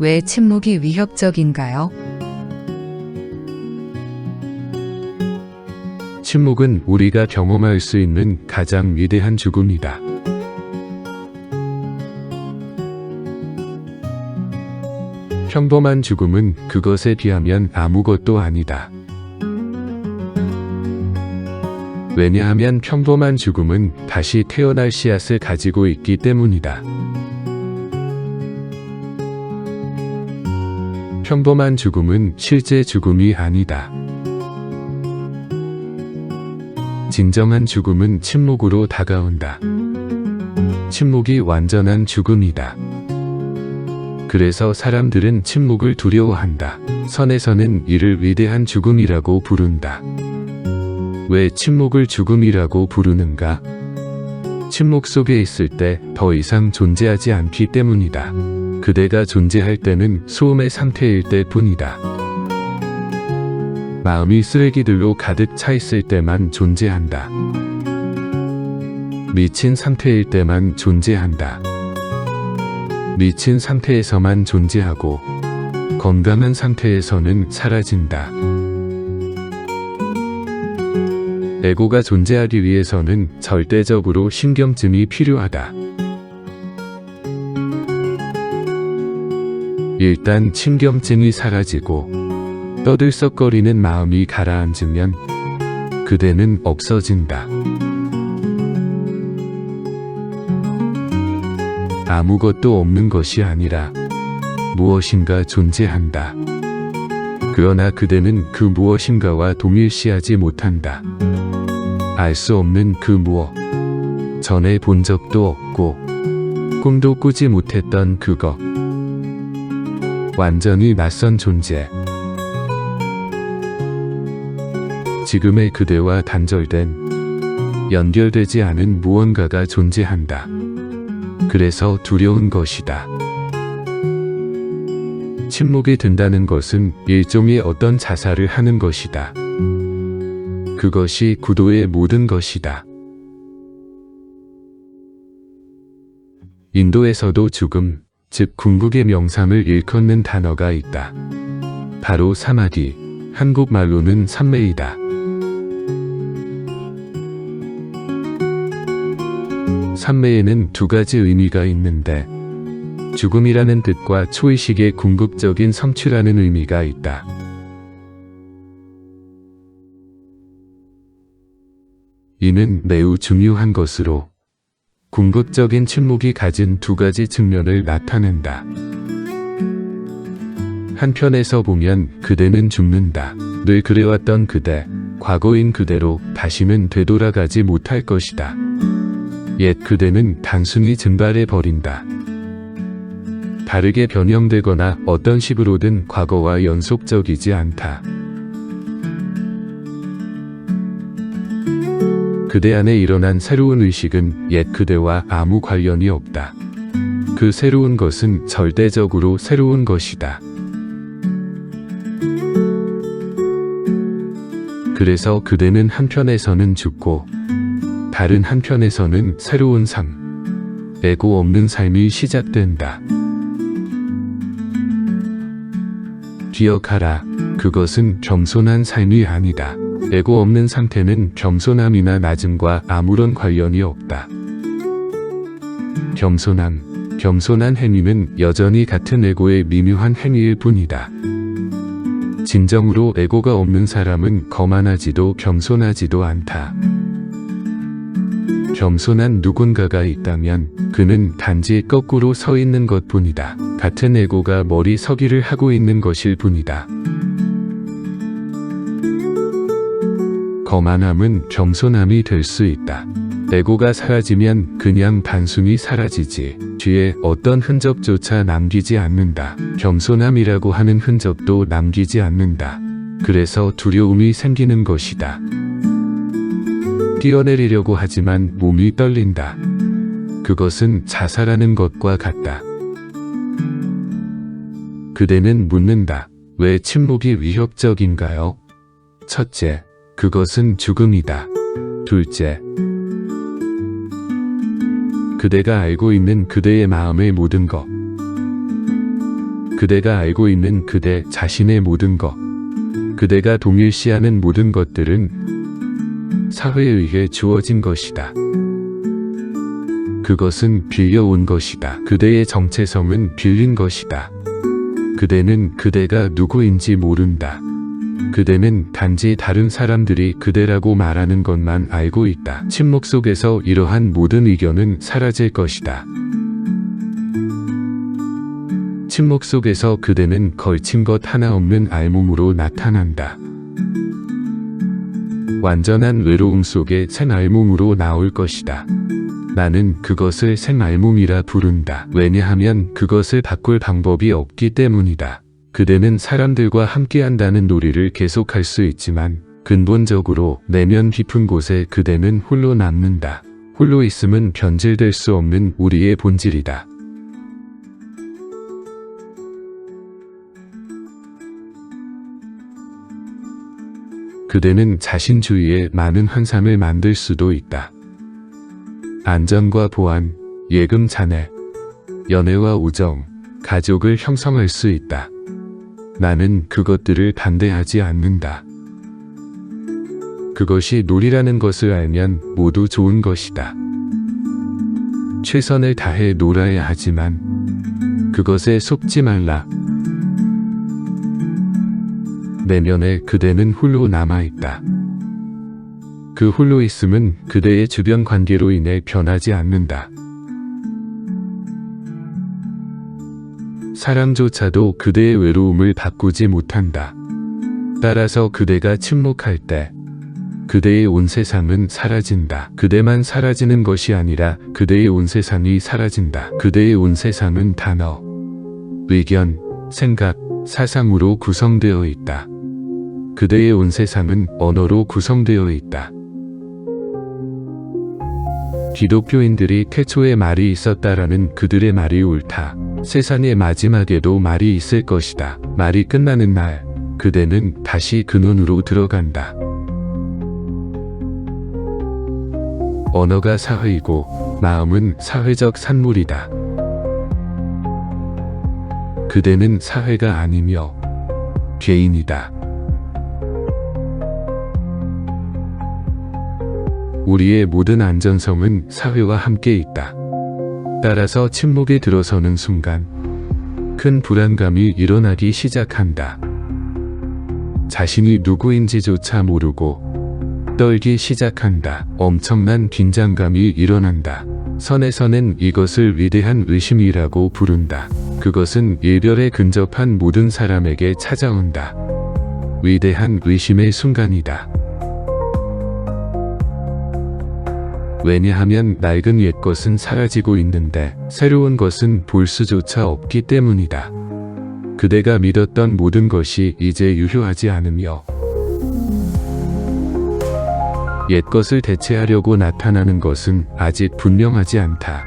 왜 침묵이 위협적인가요? 침묵은 우리가 경험할 수 있는 가장 위대한 죽음이다. 평범한 죽음은 그것에 비하면 아무것도 아니다. 왜냐하면 평범한 죽음은 다시 태어날 씨앗을 가지고 있기 때문이다. 평범한 죽음은 실제 죽음이 아니다. 진정한 죽음은 침묵으로 다가온다. 침묵이 완전한 죽음이다. 그래서 사람들은 침묵을 두려워한다. 선에서는 이를 위대한 죽음이라고 부른다. 왜 침묵을 죽음이라고 부르는가? 침묵 속에 있을 때 더 이상 존재하지 않기 때문이다. 그대가 존재할 때는 소음의 상태일 때 뿐이다. 마음이 쓰레기들로 가득 차 있을 때만 존재한다. 미친 상태일 때만 존재한다. 미친 상태에서만 존재하고 건강한 상태에서는 사라진다. 에고가 존재하기 위해서는 절대적으로 신경쯤이 필요하다. 일단 신경증이 사라지고 떠들썩거리는 마음이 가라앉으면 그대는 없어진다. 아무것도 없는 것이 아니라 무엇인가 존재한다. 그러나 그대는 그 무엇인가와 동일시하지 못한다. 알 수 없는 그 무엇. 전에 본 적도 없고 꿈도 꾸지 못했던 그것. 완전히 낯선 존재. 지금의 그대와 단절된, 연결되지 않은 무언가가 존재한다. 그래서 두려운 것이다. 침묵이 든다는 것은 일종의 어떤 자살을 하는 것이다. 그것이 구도의 모든 것이다. 인도에서도 죽음, 즉 궁극의 명상을 일컫는 단어가 있다. 바로 사마디, 한국말로는 삼매이다. 삼매에는 두 가지 의미가 있는데 죽음이라는 뜻과 초의식의 궁극적인 성취라는 의미가 있다. 이는 매우 중요한 것으로 궁극적인 침묵이 가진 두 가지 측면을 나타낸다. 한편에서 보면 그대는 죽는다. 늘 그래왔던 그대, 과거인 그대로 다시는 되돌아가지 못할 것이다. 옛 그대는 단순히 증발해 버린다. 다르게 변형되거나 어떤 식으로든 과거와 연속적이지 않다. 그대 안에 일어난 새로운 의식은 옛 그대와 아무 관련이 없다. 그 새로운 것은 절대적으로 새로운 것이다. 그래서 그대는 한편에서는 죽고 다른 한편에서는 새로운 삶, 에고 없는 삶이 시작된다. 기억하라. 그것은 겸손한 삶이 아니다. 에고 없는 상태는 겸손함이나 낮음과 아무런 관련이 없다. 겸손한 행위는 여전히 같은 에고의 미묘한 행위일 뿐이다. 진정으로 에고가 없는 사람은 거만하지도 겸손하지도 않다. 겸손한 누군가가 있다면 그는 단지 거꾸로 서 있는 것뿐이다. 같은 에고가 머리 서기를 하고 있는 것일 뿐이다. 거만함은 겸손함이 될 수 있다. 에고가 사라지면 그냥 단순히 사라지지 뒤에 어떤 흔적조차 남기지 않는다. 겸손함이라고 하는 흔적도 남기지 않는다. 그래서 두려움이 생기는 것이다. 뛰어내리려고 하지만 몸이 떨린다. 그것은 자살하는 것과 같다. 그대는 묻는다. 왜 침묵이 위협적인가요? 첫째, 그것은 죽음이다. 둘째, 그대가 알고 있는 그대의 마음의 모든 것. 그대가 알고 있는 그대 자신의 모든 것, 그대가 동일시하는 모든 것들은 사회에 의해 주어진 것이다. 그것은 빌려온 것이다. 그대의 정체성은 빌린 것이다. 그대는 그대가 누구인지 모른다. 그대는 단지 다른 사람들이 그대라고 말하는 것만 알고 있다. 침묵 속에서 이러한 모든 의견은 사라질 것이다. 침묵 속에서 그대는 걸친 것 하나 없는 알몸으로 나타난다. 완전한 외로움 속에 새 알몸으로 나올 것이다. 나는 그것을 새 알몸이라 부른다. 왜냐하면 그것을 바꿀 방법이 없기 때문이다. 그대는 사람들과 함께한다는 놀이를 계속할 수 있지만 근본적으로 내면 깊은 곳에 그대는 홀로 남는다. 홀로 있음은 변질될 수 없는 우리의 본질이다. 그대는 자신 주위에 많은 환상을 만들 수도 있다. 안전과 보안, 예금 잔해, 연애와 우정, 가족을 형성할 수 있다. 나는 그것들을 반대하지 않는다. 그것이 놀이라는 것을 알면 모두 좋은 것이다. 최선을 다해 놀아야 하지만 그것에 속지 말라. 내면에 그대는 홀로 남아있다. 그 홀로 있음은 그대의 주변 관계로 인해 변하지 않는다. 사람조차도 그대의 외로움을 바꾸지 못한다. 따라서 그대가 침묵할 때 그대의 온 세상은 사라진다. 그대만 사라지는 것이 아니라 그대의 온 세상이 사라진다. 그대의 온 세상은 단어, 의견, 생각, 사상으로 구성되어 있다. 그대의 온 세상은 언어로 구성되어 있다. 기독교인들이 태초에 말이 있었다라는 그들의 말이 옳다. 세상의 마지막에도 말이 있을 것이다. 말이 끝나는 날, 그대는 다시 근원으로 들어간다. 언어가 사회이고 마음은 사회적 산물이다. 그대는 사회가 아니며 개인이다. 우리의 모든 안전성은 사회와 함께 있다. 따라서 침묵에 들어서는 순간 큰 불안감이 일어나기 시작한다. 자신이 누구인지조차 모르고 떨기 시작한다. 엄청난 긴장감이 일어난다. 선에서는 이것을 위대한 의심이라고 부른다. 그것은 일별에 근접한 모든 사람에게 찾아온다. 위대한 의심의 순간이다. 왜냐하면 낡은 옛 것은 사라지고 있는데 새로운 것은 볼 수조차 없기 때문이다. 그대가 믿었던 모든 것이 이제 유효하지 않으며 옛 것을 대체하려고 나타나는 것은 아직 분명하지 않다.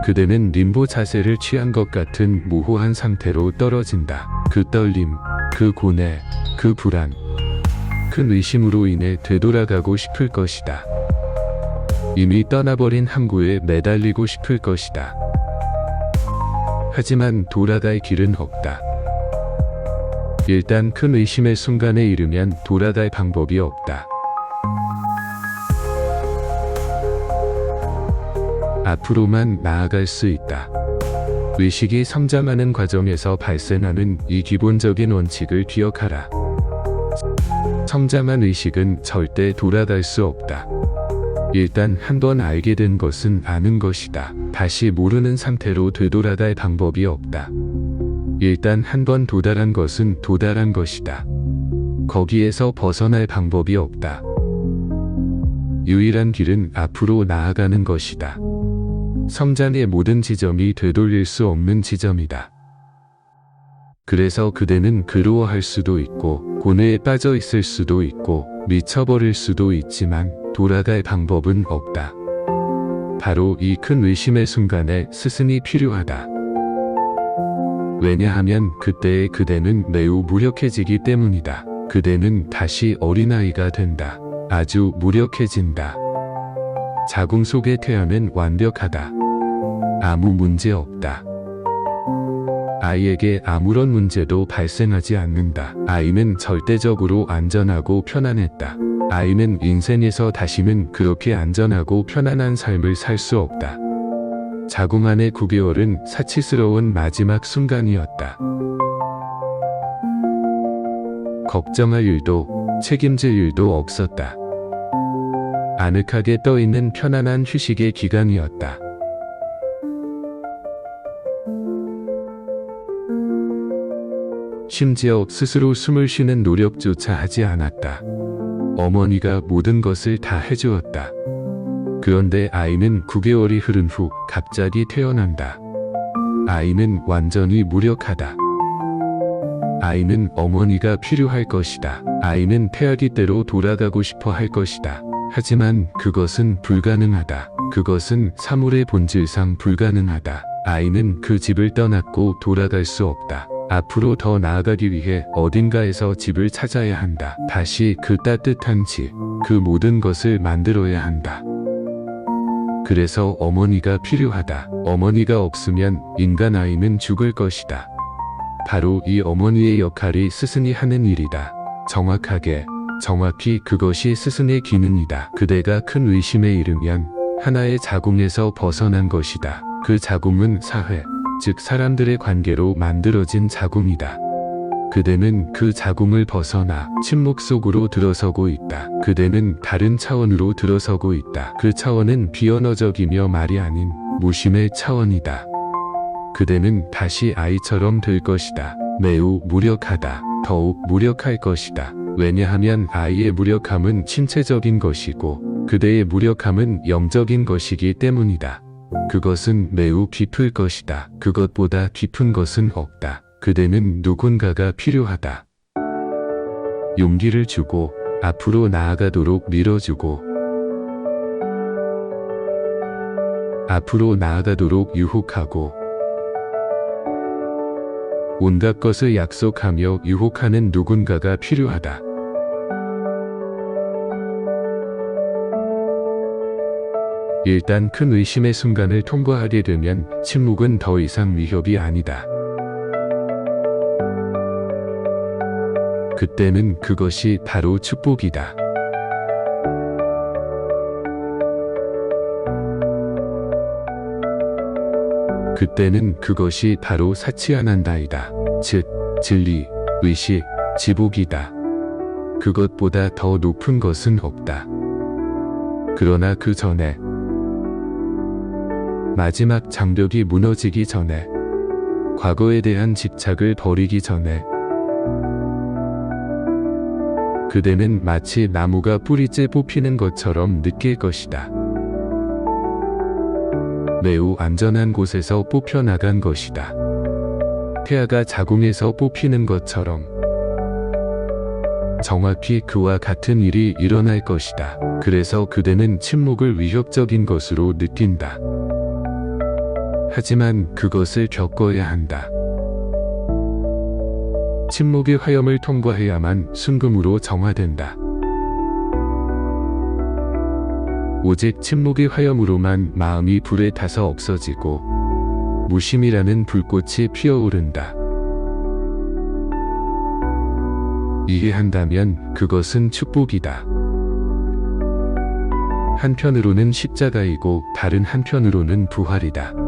그대는 림보 자세를 취한 것 같은 모호한 상태로 떨어진다. 그 떨림, 그 고뇌, 그 불안, 큰 의심으로 인해 되돌아가고 싶을 것이다. 이미 떠나버린 항구에 매달리고 싶을 것이다. 하지만 돌아갈 길은 없다. 일단 큰 의심의 순간에 이르면 돌아갈 방법이 없다. 앞으로만 나아갈 수 있다. 의식이 성장하는 과정에서 발생하는 이 기본적인 원칙을 기억하라. 성장한 의식은 절대 돌아갈 수 없다. 일단 한번 알게 된 것은 아는 것이다. 다시 모르는 상태로 되돌아갈 방법이 없다. 일단 한번 도달한 것은 도달한 것이다. 거기에서 벗어날 방법이 없다. 유일한 길은 앞으로 나아가는 것이다. 성장의 모든 지점이 되돌릴 수 없는 지점이다. 그래서 그대는 괴로워할 수도 있고 고뇌에 빠져 있을 수도 있고 미쳐버릴 수도 있지만 돌아갈 방법은 없다. 바로 이 큰 의심의 순간에 스승이 필요하다. 왜냐하면 그때의 그대는 매우 무력해지기 때문이다. 그대는 다시 어린아이가 된다. 아주 무력해진다. 자궁 속의 태아는 완벽하다. 아무 문제 없다. 아이에게 아무런 문제도 발생하지 않는다. 아이는 절대적으로 안전하고 편안했다. 아이는 인생에서 다시는 그렇게 안전하고 편안한 삶을 살 수 없다. 자궁 안의 9개월은 사치스러운 마지막 순간이었다. 걱정할 일도 책임질 일도 없었다. 아늑하게 떠있는 편안한 휴식의 기간이었다. 심지어 스스로 숨을 쉬는 노력조차 하지 않았다. 어머니가 모든 것을 다 해주었다. 그런데 아이는 9개월이 흐른 후 갑자기 태어난다. 아이는 완전히 무력하다. 아이는 어머니가 필요할 것이다. 아이는 태아기때로 돌아가고 싶어 할 것이다. 하지만 그것은 불가능하다. 그것은 사물의 본질상 불가능하다. 아이는 그 집을 떠났고 돌아갈 수 없다. 앞으로 더 나아가기 위해 어딘가에서 집을 찾아야 한다. 다시 그 따뜻한 집, 그 모든 것을 만들어야 한다. 그래서 어머니가 필요하다. 어머니가 없으면 인간 아이는 죽을 것이다. 바로 이 어머니의 역할이 스승이 하는 일이다. 정확히 그것이 스승의 기능이다. 그대가 큰 의심에 이르면 하나의 자궁에서 벗어난 것이다. 그 자궁은 사회, 즉 사람들의 관계로 만들어진 자궁이다. 그대는 그 자궁을 벗어나 침묵 속으로 들어서고 있다. 그대는 다른 차원으로 들어서고 있다. 그 차원은 비언어적이며 말이 아닌 무심의 차원이다. 그대는 다시 아이처럼 될 것이다. 매우 무력하다. 더욱 무력할 것이다. 왜냐하면 아이의 무력함은 신체적인 것이고 그대의 무력함은 영적인 것이기 때문이다. 그것은 매우 깊을 것이다. 그것보다 깊은 것은 없다. 그대는 누군가가 필요하다. 용기를 주고 앞으로 나아가도록 밀어주고 앞으로 나아가도록 유혹하고 온갖 것을 약속하며 유혹하는 누군가가 필요하다. 일단 큰 의심의 순간을 통과하게 되면 침묵은 더 이상 위협이 아니다. 그때는 그것이 바로 축복이다. 그때는 그것이 바로 사치아난다이다. 즉, 진리, 의식, 지복이다. 그것보다 더 높은 것은 없다. 그러나 그 전에 마지막 장벽이 무너지기 전에 과거에 대한 집착을 버리기 전에 그대는 마치 나무가 뿌리째 뽑히는 것처럼 느낄 것이다. 매우 안전한 곳에서 뽑혀나간 것이다. 태아가 자궁에서 뽑히는 것처럼 정확히 그와 같은 일이 일어날 것이다. 그래서 그대는 침묵을 위협적인 것으로 느낀다. 하지만 그것을 겪어야 한다. 침묵의 화염을 통과해야만 순금으로 정화된다. 오직 침묵의 화염으로만 마음이 불에 타서 없어지고 무심이라는 불꽃이 피어오른다. 이해한다면 그것은 축복이다. 한편으로는 십자가이고 다른 한편으로는 부활이다.